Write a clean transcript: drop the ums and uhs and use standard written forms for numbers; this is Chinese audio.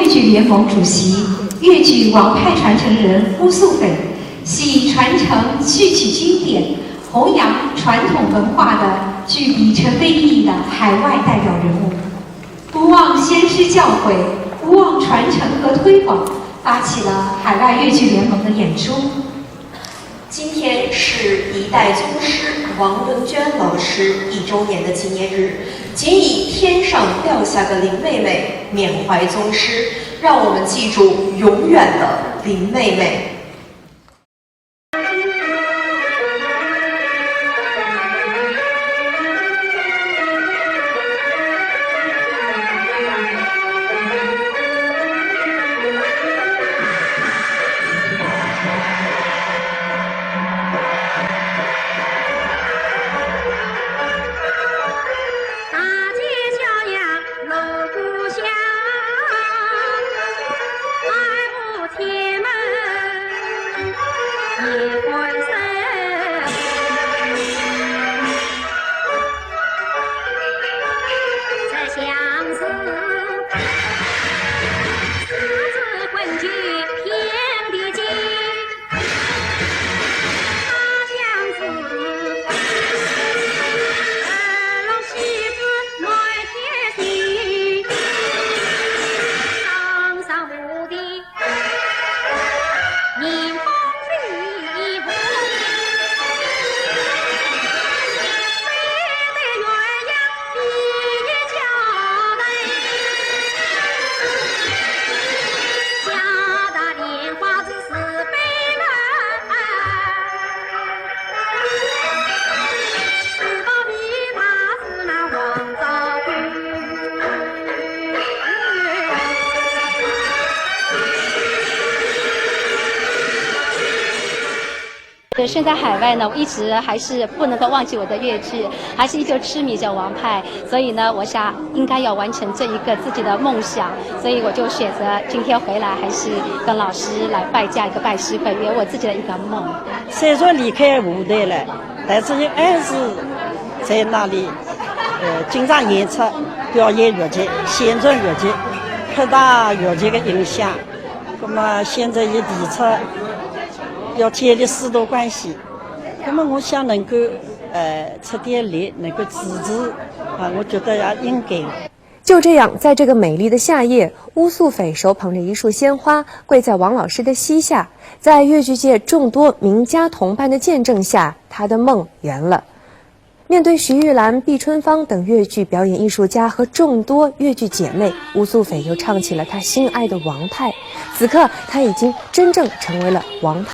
粤剧联盟主席、粤剧王派传承人乌素斐，系传承戏曲经典、弘扬传统文化的具里程碑意义的海外代表人物。不忘先师教诲，不忘传承和推广，发起了海外粤剧联盟的演出。今天是一代宗师王文娟老师1周年的纪念日，仅以天上掉下个林妹妹缅怀宗师，让我们记住永远的林妹妹。身在海外呢，我一直还是不能够忘记我的粤剧，还是依旧痴迷着王派。所以呢，我想应该要完成这一个自己的梦想，所以我就选择今天回来，还是跟老师来拜驾一个拜师会，圆我自己的一个梦。虽说离开舞台了，但是也还是在那里，经常演出、表演粤剧、宣传粤剧，扩大粤剧的影响。那么现在也提出要建立师徒关系，那么我想能够出点力，能够支持啊，我觉得也应该。就这样，在这个美丽的夏夜，乌素斐手捧着一束鲜花，跪在王老师的膝下，在粤剧界众多名家同伴的见证下，他的梦圆了。面对徐玉兰、毕春芳等粤剧表演艺术家和众多粤剧姐妹，乌素斐又唱起了她心爱的王派。此刻，她已经真正成为了王派